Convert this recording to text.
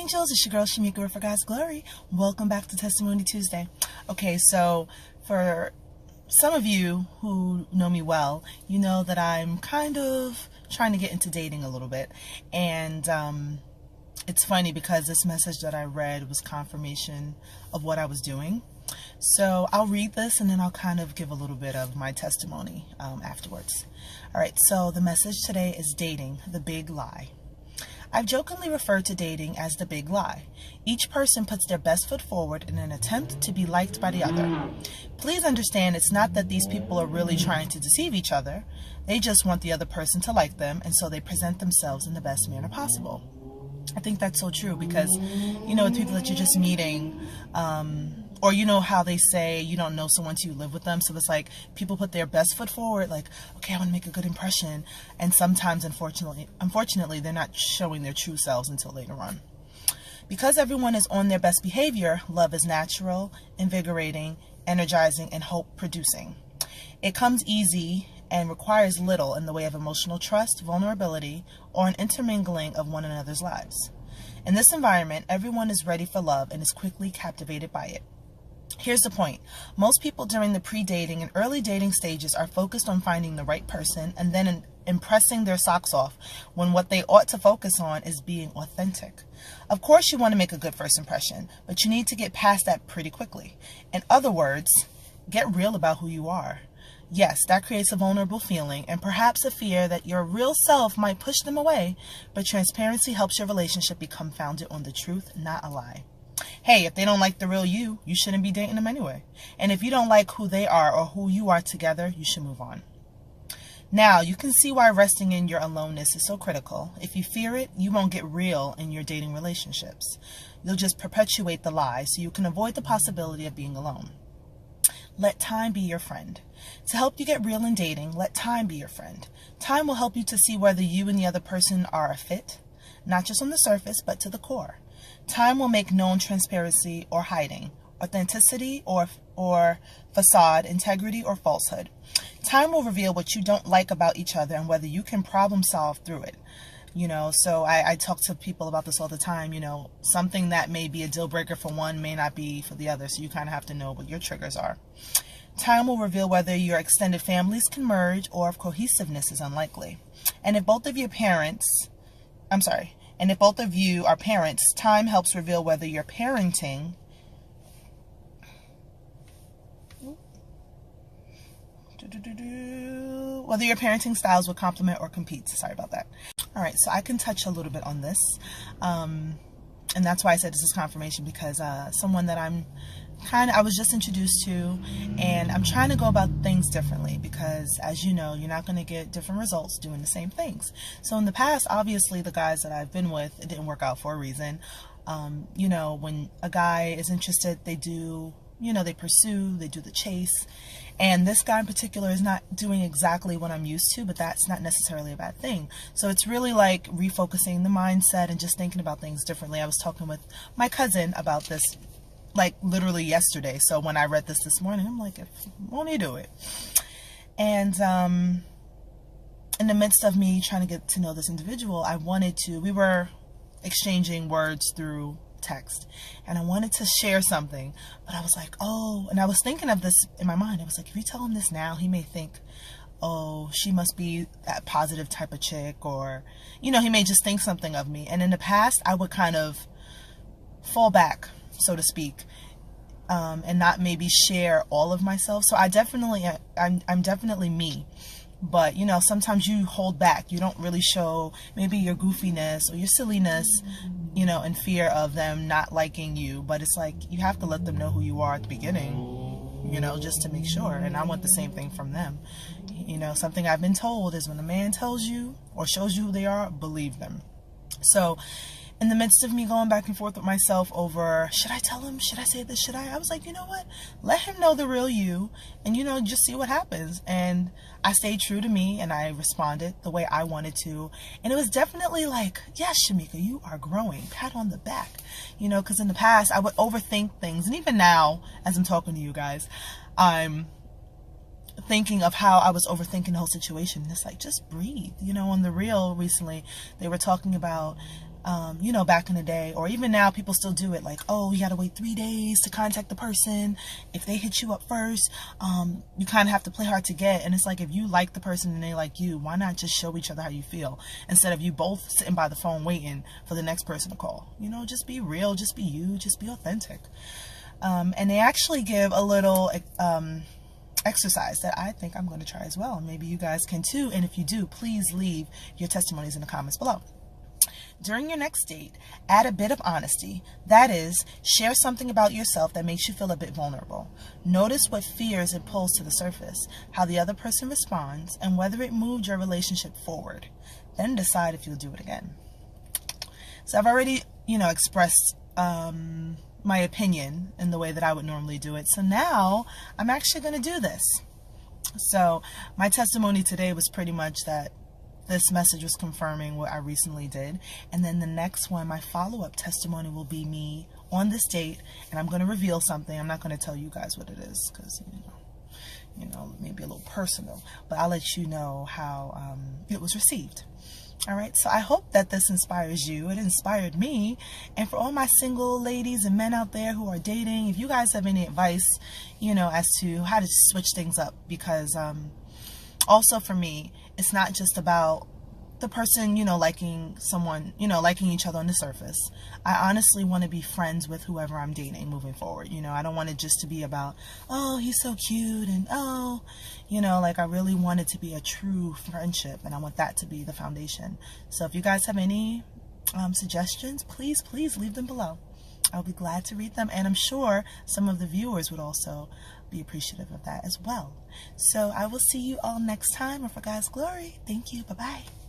angels, it's your girl Shamika for God's Glory. Welcome back to Testimony Tuesday. Okay, so for some of you who know me well, you know that I'm kind of trying to get into dating a little bit. And it's funny because this message that I read was confirmation of what I was doing. So I'll read this and then I'll kind of give a little bit of my testimony afterwards. All right, so the message today is dating, the big lie. I've jokingly referred to dating as the big lie. Each person puts their best foot forward in an attempt to be liked by the other. Please understand it's not that these people are really trying to deceive each other. They just want the other person to like them, and so they present themselves in the best manner possible. I think that's so true because, you know, with people that you're just meeting, or you know how they say you don't know someone till you live with them. So it's like people put their best foot forward, like, okay, I want to make a good impression. And sometimes, unfortunately, they're not showing their true selves until later on. Because everyone is on their best behavior, love is natural, invigorating, energizing, and hope-producing. It comes easy and requires little in the way of emotional trust, vulnerability, or an intermingling of one another's lives. In this environment, everyone is ready for love and is quickly captivated by it. Here's the point. Most people during the pre-dating and early dating stages are focused on finding the right person and then impressing their socks off when what they ought to focus on is being authentic. Of course you want to make a good first impression, but you need to get past that pretty quickly. In other words, get real about who you are. Yes, that creates a vulnerable feeling and perhaps a fear that your real self might push them away, but transparency helps your relationship become founded on the truth, not a lie. Hey, if they don't like the real you, you shouldn't be dating them anyway. And if you don't like who they are or who you are together, you should move on. Now, you can see why resting in your aloneness is so critical. If you fear it, you won't get real in your dating relationships. You'll just perpetuate the lie so you can avoid the possibility of being alone. Let time be your friend. To help you get real in dating, let time be your friend. Time will help you to see whether you and the other person are a fit, not just on the surface, but to the core. Time will make known transparency or hiding, authenticity or facade, integrity or falsehood. Time will reveal what you don't like about each other and whether you can problem solve through it. You know, so I talk to people about this all the time. You know, something that may be a deal breaker for one may not be for the other. So you kind of have to know what your triggers are. Time will reveal whether your extended families can merge or if cohesiveness is unlikely. And if both of you are parents, time helps reveal whether your parenting styles will complement or compete. Sorry about that. All right, so I can touch a little bit on this. And that's why I said this is confirmation because someone that I was just introduced to, and I'm trying to go about things differently because, as you know, you're not going to get different results doing the same things. So in the past, obviously, the guys that I've been with, it didn't work out for a reason. You know, when a guy is interested, they pursue, they do the chase. And this guy in particular is not doing exactly what I'm used to, but that's not necessarily a bad thing. So it's really like refocusing the mindset and just thinking about things differently. I was talking with my cousin about this, like literally yesterday. So when I read this morning, I'm like, won't he do it? And in the midst of me trying to get to know this individual, we were exchanging words through text and I wanted to share something, but I was like, oh, and I was thinking of this in my mind. I was like, if you tell him this now, he may think, oh, she must be that positive type of chick, or, you know, he may just think something of me. And in the past, I would kind of fall back, so to speak, and not maybe share all of myself. So I'm definitely me. But, you know, sometimes you hold back. You don't really show maybe your goofiness or your silliness, you know, in fear of them not liking you. But it's like you have to let them know who you are at the beginning, you know, just to make sure. And I want the same thing from them. You know, something I've been told is when a man tells you or shows you who they are, believe them. So in the midst of me going back and forth with myself over, should I tell him? Should I say this? I was like, you know what? Let him know the real you and, you know, just see what happens. And I stayed true to me and I responded the way I wanted to. And it was definitely like, yes, Shamika, you are growing. Pat on the back. You know, because in the past I would overthink things. And even now, as I'm talking to you guys, I'm thinking of how I was overthinking the whole situation. And it's like, just breathe. You know, on The Real recently, they were talking about you know, back in the day, or even now, people still do it. Like, oh, you gotta wait 3 days to contact the person. If they hit you up first, you kind of have to play hard to get. And it's like, if you like the person and they like you, why not just show each other how you feel instead of you both sitting by the phone waiting for the next person to call? You know, just be real, just be you, just be authentic. And they actually give a little exercise that I think I'm going to try as well. Maybe you guys can too. And if you do, please leave your testimonies in the comments below. During your next date, add a bit of honesty. That is, share something about yourself that makes you feel a bit vulnerable. Notice what fears it pulls to the surface, how the other person responds, and whether it moved your relationship forward. Then decide if you'll do it again. So I've already, you know, expressed my opinion in the way that I would normally do it. So now I'm actually going to do this. So my testimony today was pretty much that this message was confirming what I recently did. And then the next one, my follow-up testimony, will be me on this date, and I'm going to reveal something. I'm not going to tell you guys what it is because, you know, maybe a little personal, but I'll let you know how it was received. All right, so I hope that this inspires you. It inspired me. And for all my single ladies and men out there who are dating, if you guys have any advice, you know, as to how to switch things up, because also for me, it's not just about the person, you know, liking someone, you know, liking each other on the surface. I honestly want to be friends with whoever I'm dating moving forward. You know, I don't want it just to be about, oh, he's so cute, and oh, you know, like I really want it to be a true friendship, and I want that to be the foundation. So if you guys have any suggestions, please leave them below. I'll be glad to read them, and I'm sure some of the viewers would also be appreciative of that as well. So I will see you all next time, and for God's glory, thank you. Bye-bye.